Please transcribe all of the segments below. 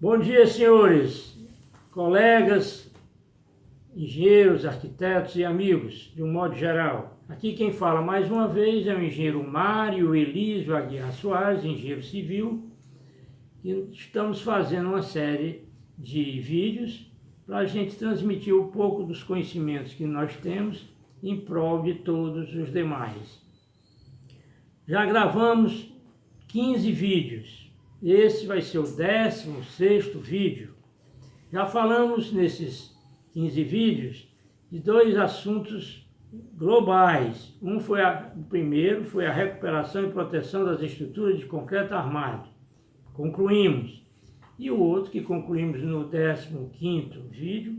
Bom dia, senhores, colegas, engenheiros, arquitetos e amigos, de um modo geral. Aqui quem fala mais uma vez é o engenheiro Mário Elísio Aguiar Soares, engenheiro civil, e estamos fazendo uma série de vídeos para a gente transmitir um pouco dos conhecimentos que nós temos em prol de todos os demais. Já gravamos 15 vídeos. Esse vai ser o 16º vídeo. Já falamos nesses 15 vídeos de dois assuntos globais. O primeiro foi a recuperação e proteção das estruturas de concreto armado. Concluímos. E o outro que concluímos no 15º vídeo,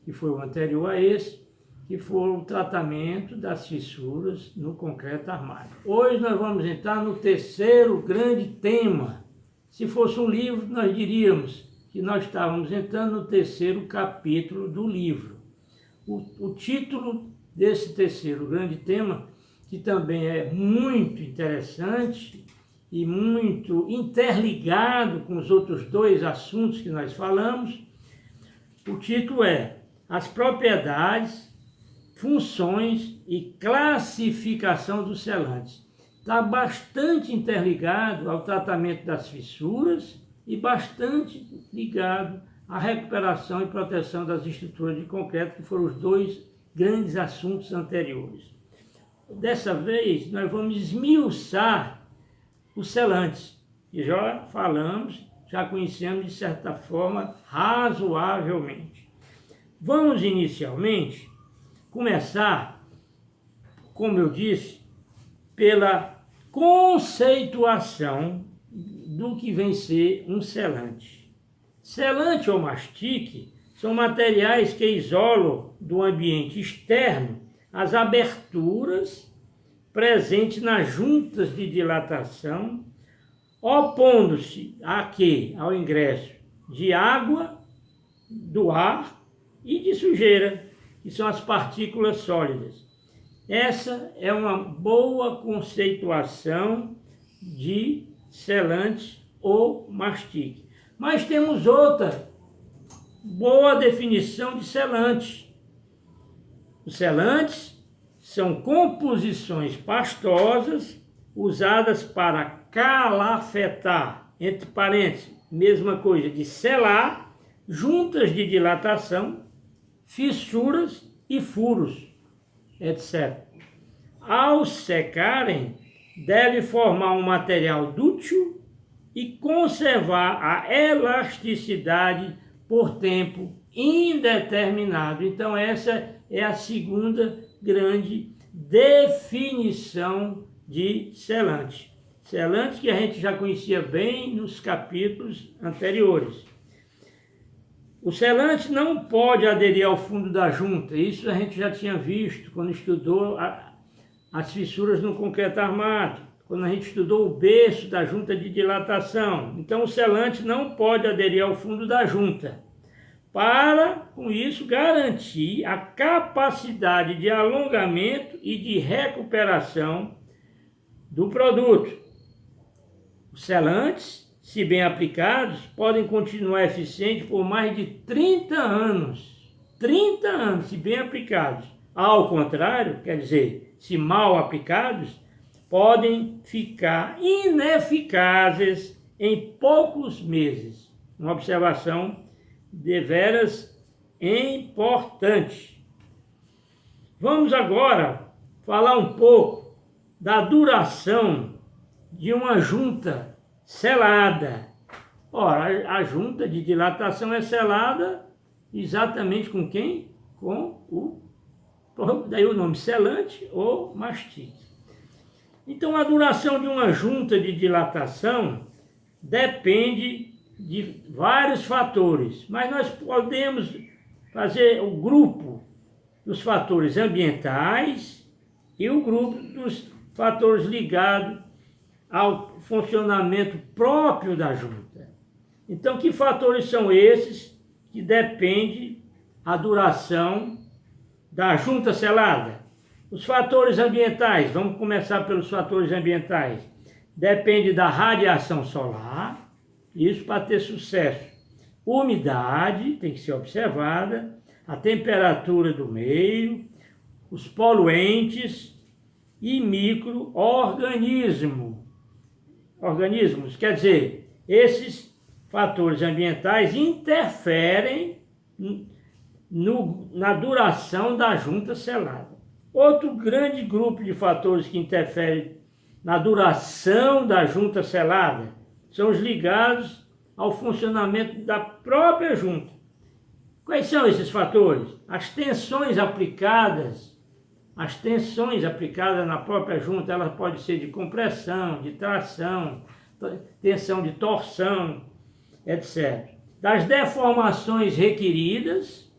que foi o anterior a esse, que foi o tratamento das fissuras no concreto armado. Hoje nós vamos entrar no terceiro grande tema. Se fosse um livro, nós diríamos que nós estávamos entrando no terceiro capítulo do livro. O título desse terceiro grande tema, que também é muito interessante e muito interligado com os outros dois assuntos que nós falamos, o título é As propriedades, funções e classificação dos selantes. Está bastante interligado ao tratamento das fissuras e bastante ligado à recuperação e proteção das estruturas de concreto, que foram os dois grandes assuntos anteriores. Dessa vez, nós vamos esmiuçar os selantes, que já falamos, já conhecemos de certa forma, razoavelmente. Vamos inicialmente começar, como eu disse, pela conceituação do que vem ser um selante. Selante ou mastique são materiais que isolam do ambiente externo as aberturas presentes nas juntas de dilatação, opondo-se ao ingresso de água, do ar e de sujeira, que são as partículas sólidas. Essa é uma boa conceituação de selante ou mastique. Mas temos outra boa definição de selante. Os selantes são composições pastosas usadas para calafetar, entre parênteses, mesma coisa de selar, juntas de dilatação, fissuras e furos, etc. Ao secarem, deve formar um material dúctil e conservar a elasticidade por tempo indeterminado. Então essa é a segunda grande definição de selante. Selante que a gente já conhecia bem nos capítulos anteriores. O selante não pode aderir ao fundo da junta. Isso a gente já tinha visto quando estudou as fissuras no concreto armado, quando a gente estudou o berço da junta de dilatação. Então o selante não pode aderir ao fundo da junta, para, com isso, garantir a capacidade de alongamento e de recuperação do produto. Os selantes, se bem aplicados, podem continuar eficientes por mais de 30 anos. 30 anos, se bem aplicados. Ao contrário, quer dizer, se mal aplicados, podem ficar ineficazes em poucos meses. Uma observação deveras importante. Vamos agora falar um pouco da duração de uma junta selada. Ora, a junta de dilatação é selada exatamente com quem? Daí o nome selante ou mastique. Então a duração de uma junta de dilatação depende de vários fatores, mas nós podemos fazer o grupo dos fatores ambientais e o grupo dos fatores ligados ao funcionamento próprio da junta. Então, que fatores são esses que dependem a duração da junta selada? Os fatores ambientais, vamos começar pelos fatores ambientais. Depende da radiação solar, isso para ter sucesso. umidade tem que ser observada, a temperatura do meio, os poluentes e micro-organismos. Quer dizer, esses fatores ambientais interferem na duração da junta selada. Outro grande grupo de fatores que interferem na duração da junta selada são os ligados ao funcionamento da própria junta. Quais são esses fatores? As tensões aplicadas na própria junta, elas podem ser de compressão, de tração, tensão de torção, etc. Das deformações requeridas,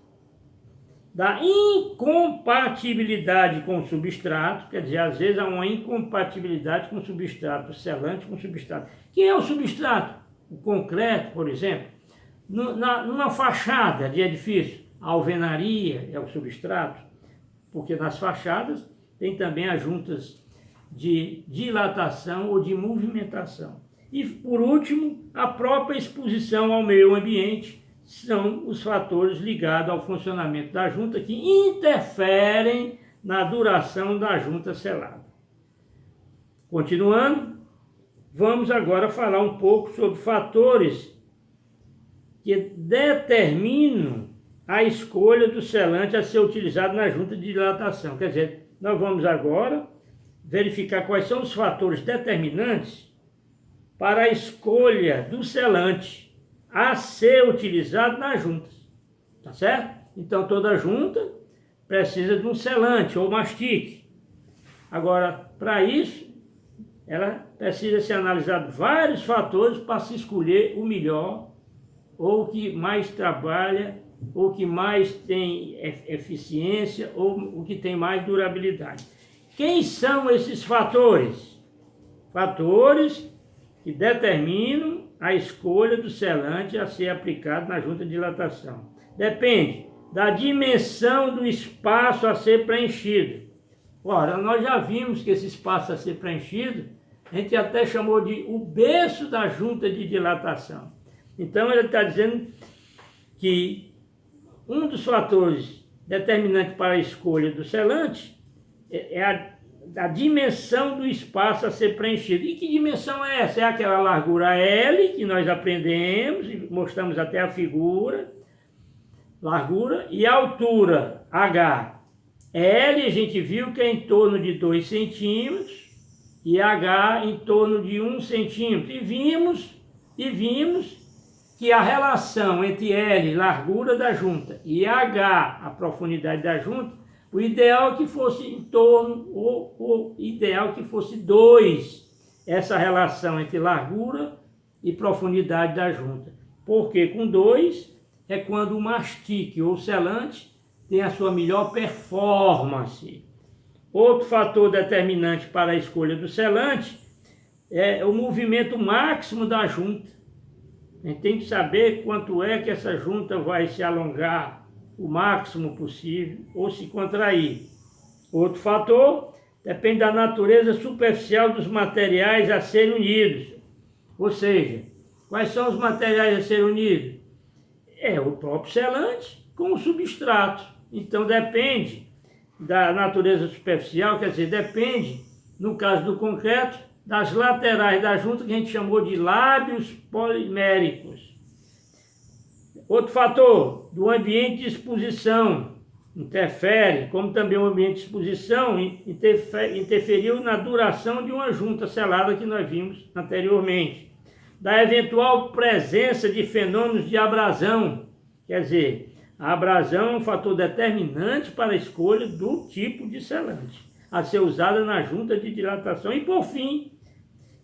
da incompatibilidade com o substrato, quer dizer, às vezes há uma incompatibilidade com o substrato, o selante com o substrato. Quem é o substrato? O concreto, por exemplo. Numa fachada de edifício, a alvenaria é o substrato, porque nas fachadas tem também as juntas de dilatação ou de movimentação. E, por último, a própria exposição ao meio ambiente são os fatores ligados ao funcionamento da junta que interferem na duração da junta selada. Continuando, vamos agora falar um pouco sobre fatores que determinam a escolha do selante a ser utilizado na junta de dilatação. Quer dizer, nós vamos agora verificar quais são os fatores determinantes para a escolha do selante a ser utilizado nas juntas, tá certo? Então toda junta precisa de um selante ou mastique. Agora, para isso, ela precisa ser analisado vários fatores para se escolher o melhor, ou o que mais trabalha, ou o que mais tem eficiência, ou o que tem mais durabilidade. Quem são esses fatores? Fatores que determinam a escolha do selante a ser aplicado na junta de dilatação. Depende da dimensão do espaço a ser preenchido. Ora, nós já vimos que esse espaço a ser preenchido, a gente até chamou de o berço da junta de dilatação. Então ele está dizendo que um dos fatores determinantes para a escolha do selante é a dimensão do espaço a ser preenchido. E que dimensão é essa? É aquela largura L que nós aprendemos e mostramos até a figura, largura, e a altura H. L a gente viu que é em torno de 2 centímetros e H em torno de 1 centímetro. E vimos que a relação entre L, largura da junta, e H, a profundidade da junta, o ideal é que fosse em torno, ou o ideal é que fosse 2, essa relação entre largura e profundidade da junta. Porque com 2 é quando o mastique ou selante tem a sua melhor performance. Outro fator determinante para a escolha do selante é o movimento máximo da junta. A gente tem que saber quanto é que essa junta vai se alongar o máximo possível ou se contrair. Outro fator depende da natureza superficial dos materiais a serem unidos. Ou seja, quais são os materiais a serem unidos? É o próprio selante com o substrato. Então depende da natureza superficial, quer dizer, depende, no caso do concreto, das laterais da junta que a gente chamou de lábios poliméricos. Outro fator, do ambiente de exposição, interfere, como também o ambiente de exposição interferiu na duração de uma junta selada que nós vimos anteriormente. Da eventual presença de fenômenos de abrasão, quer dizer, a abrasão é um fator determinante para a escolha do tipo de selante a ser usada na junta de dilatação. E por fim,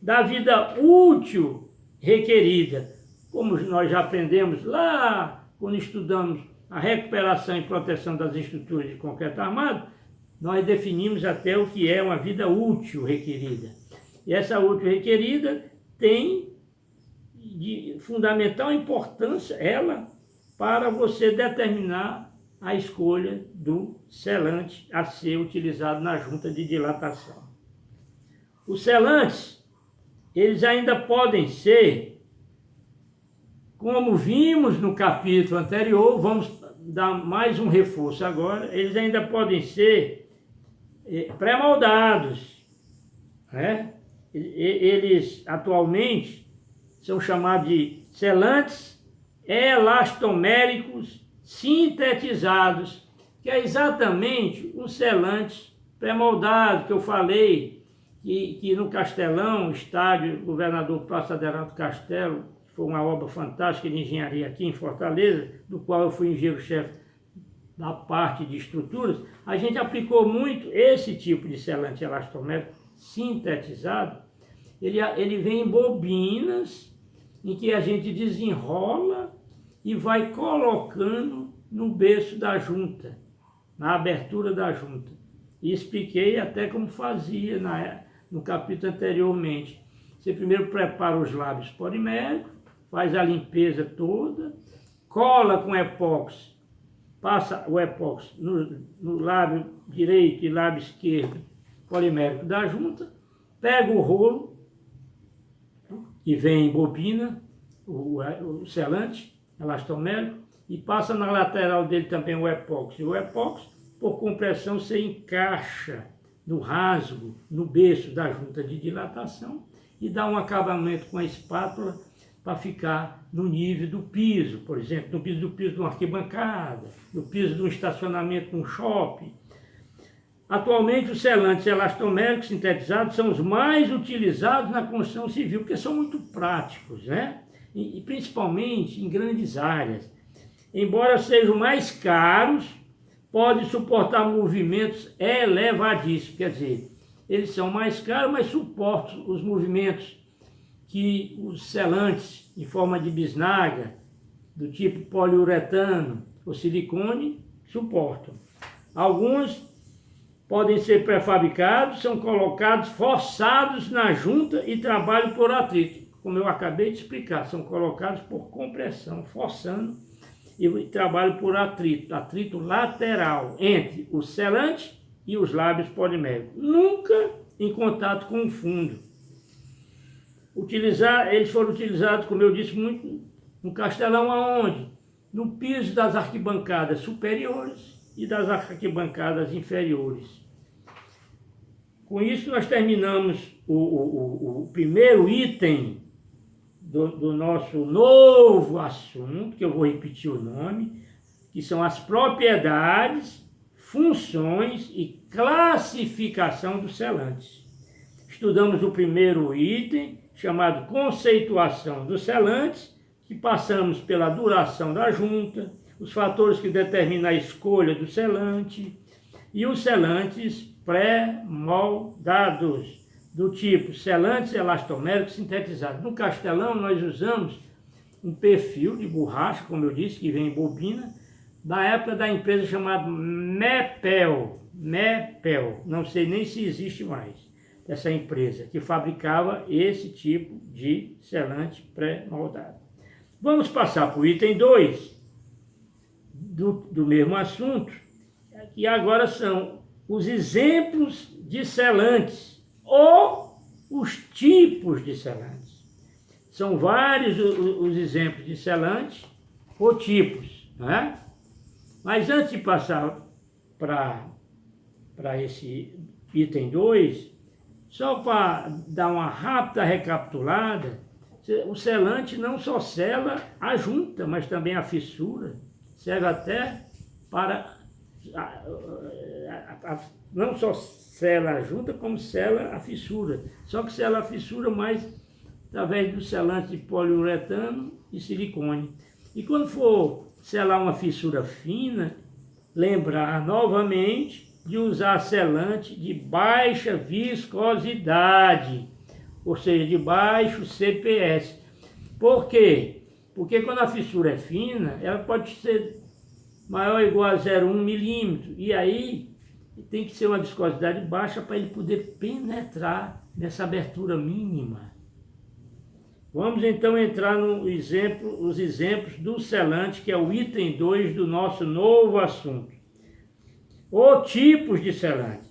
da vida útil requerida, como nós já aprendemos lá quando estudamos a recuperação e proteção das estruturas de concreto armado, nós definimos até o que é uma vida útil requerida. E essa útil requerida tem de fundamental importância, ela, para você determinar a escolha do selante a ser utilizado na junta de dilatação. Os selantes, eles ainda podem ser Como vimos no capítulo anterior, vamos dar mais um reforço agora, eles ainda podem ser pré-moldados, né? Eles atualmente são chamados de selantes elastoméricos sintetizados, que é exatamente os selantes pré-moldados que eu falei, que no Castelão, estádio Governador Praça Aderaldo Castelo, que foi uma obra fantástica de engenharia aqui em Fortaleza, do qual eu fui engenheiro-chefe da parte de estruturas, a gente aplicou muito esse tipo de selante elastomérico sintetizado. Ele vem em bobinas em que a gente desenrola e vai colocando no berço da junta, na abertura da junta. E expliquei até como fazia no capítulo anteriormente. Você primeiro prepara os lábios poliméricos, faz a limpeza toda, cola com epóxi, passa o epóxi no lábio direito e lábio esquerdo polimérico da junta, pega o rolo, que vem em bobina, o selante elastomérico, e passa na lateral dele também o epóxi. O epóxi, por compressão, você encaixa no rasgo, no berço da junta de dilatação e dá um acabamento com a espátula para ficar no nível do piso, por exemplo, no piso de uma arquibancada, no piso de um estacionamento num shopping. Atualmente, os selantes elastoméricos sintetizados são os mais utilizados na construção civil, porque são muito práticos, né? E principalmente em grandes áreas. Embora sejam mais caros, podem suportar movimentos elevadíssimos. Quer dizer, eles são mais caros, mas suportam os movimentos que os selantes em forma de bisnaga, do tipo poliuretano ou silicone, suportam. Alguns podem ser pré-fabricados, são colocados forçados na junta e trabalham por atrito. Como eu acabei de explicar, são colocados por compressão, forçando, e trabalham por atrito lateral entre o selante e os lábios poliméricos. Nunca em contato com o fundo. Eles foram utilizados, como eu disse, muito no Castelão, aonde? No piso das arquibancadas superiores e das arquibancadas inferiores. Com isso, nós terminamos o primeiro item do nosso novo assunto, que eu vou repetir o nome, que são as propriedades, funções e classificação dos selantes. Estudamos o primeiro item, chamado conceituação dos selantes, que passamos pela duração da junta, os fatores que determinam a escolha do selante e os selantes pré-moldados, do tipo selantes elastoméricos sintetizados. No Castelão, nós usamos um perfil de borracha, como eu disse, que vem em bobina, da época da empresa chamada Mepel, não sei nem se existe mais, essa empresa que fabricava esse tipo de selante pré-moldado. Vamos passar para o item 2 do mesmo assunto, que agora são os exemplos de selantes ou os tipos de selantes. São vários os exemplos de selantes ou tipos, né? Mas antes de passar para esse item 2, só para dar uma rápida recapitulada, o selante não só sela a junta, mas também a fissura. Serve até para... não só sela a junta, como sela a fissura. Só que sela a fissura mais através do selante de poliuretano e silicone. E quando for selar uma fissura fina, lembrar novamente de usar selante de baixa viscosidade, ou seja, de baixo CPS. Por quê? Porque quando a fissura é fina, ela pode ser maior ou igual a 0,1 milímetro, e aí tem que ser uma viscosidade baixa para ele poder penetrar nessa abertura mínima. Vamos então entrar os exemplos do selante, que é o item 2 do nosso novo assunto. Ou tipos de selante.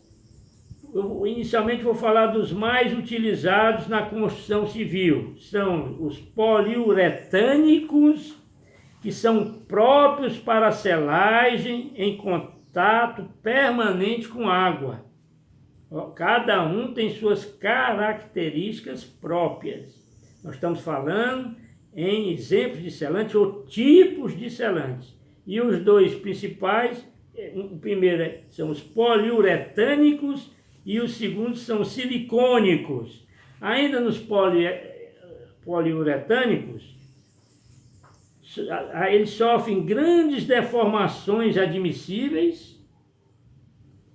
Eu inicialmente vou falar dos mais utilizados na construção civil. São os poliuretânicos, que são próprios para selagem em contato permanente com água. Cada um tem suas características próprias. Nós estamos falando em exemplos de selantes ou tipos de selantes. E os dois principais, o primeiro são os poliuretânicos e o segundo são os silicônicos. Ainda nos poliuretânicos, eles sofrem grandes deformações admissíveis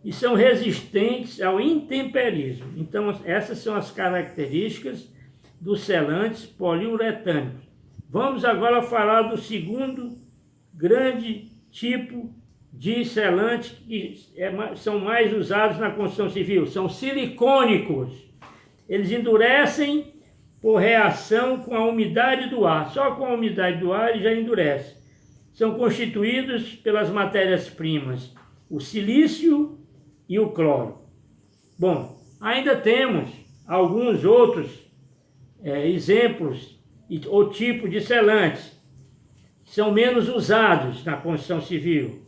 e são resistentes ao intemperismo. Então, essas são as características dos selantes poliuretânicos. Vamos agora falar do segundo grande tipo de selante que são mais usados na construção civil. São silicônicos. Eles endurecem por reação com a umidade do ar. Só com a umidade do ar ele já endurece. São constituídos pelas matérias-primas, o silício e o cloro. Bom, ainda temos alguns outros exemplos ou tipos de selantes que são menos usados na construção civil.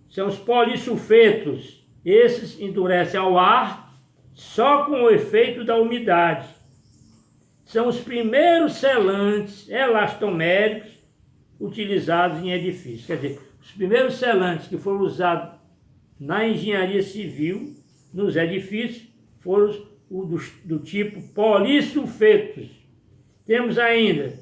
São os polissulfetos. Esses endurecem ao ar só com o efeito da umidade. São os primeiros selantes elastoméricos utilizados em edifícios. Quer dizer, os primeiros selantes que foram usados na engenharia civil, nos edifícios, foram do tipo polissulfetos. Temos ainda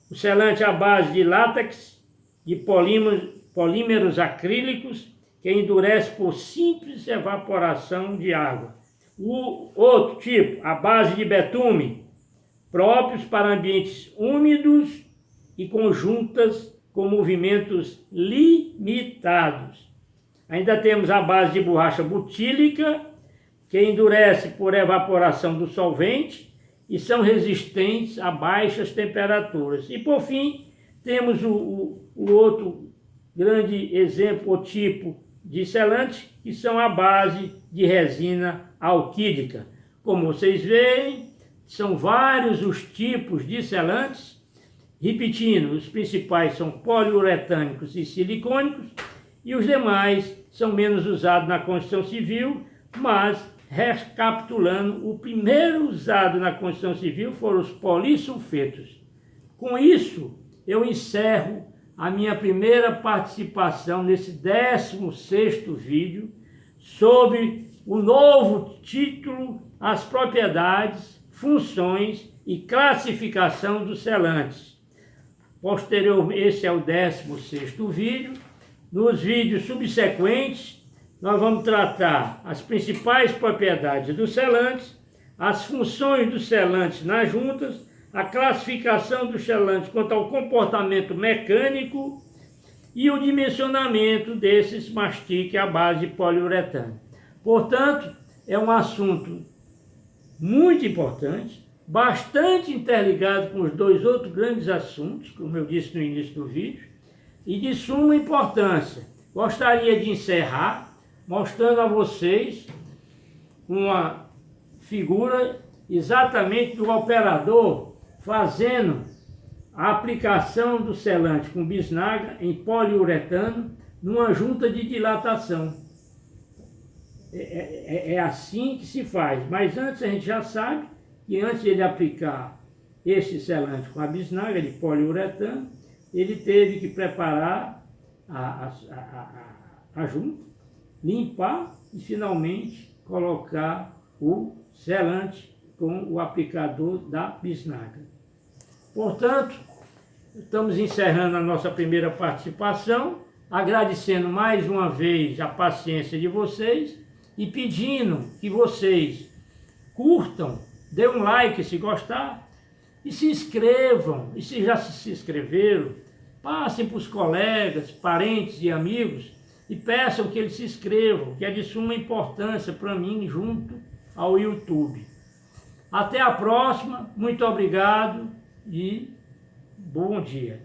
o selante à base de látex, de polímeros acrílicos, que endurece por simples evaporação de água. O outro tipo, à base de betume, próprios para ambientes úmidos e com juntas com movimentos limitados. Ainda temos a base de borracha butílica, que endurece por evaporação do solvente e são resistentes a baixas temperaturas. E por fim, temos o outro grande exemplo ou tipo de selante, que são a base de resina alquídica. Como vocês veem, são vários os tipos de selantes. Repetindo, os principais são poliuretânicos e silicônicos, e os demais são menos usados na construção civil, mas, recapitulando, o primeiro usado na construção civil foram os polissulfetos. Com isso, eu encerro a minha primeira participação nesse 16º vídeo sobre o novo título, as propriedades, funções e classificação dos selantes. Posteriormente, esse é o 16º vídeo. Nos vídeos subsequentes, nós vamos tratar as principais propriedades dos selantes, as funções dos selantes nas juntas, a classificação dos selantes quanto ao comportamento mecânico e o dimensionamento desses mastique à base de poliuretano. Portanto, é um assunto muito importante, bastante interligado com os dois outros grandes assuntos, como eu disse no início do vídeo, e de suma importância. Gostaria de encerrar mostrando a vocês uma figura exatamente do operador fazendo a aplicação do selante com bisnaga em poliuretano numa junta de dilatação. É assim que se faz, mas antes a gente já sabe que antes de ele aplicar esse selante com a bisnaga de poliuretano, ele teve que preparar a junta, limpar e finalmente colocar o selante com o aplicador da bisnaga. Portanto, estamos encerrando a nossa primeira participação, agradecendo mais uma vez a paciência de vocês e pedindo que vocês curtam, dê um like se gostar e se inscrevam. E se já se inscreveram, passem para os colegas, parentes e amigos e peçam que eles se inscrevam, que é de suma importância para mim junto ao YouTube. Até a próxima, muito obrigado e bom dia.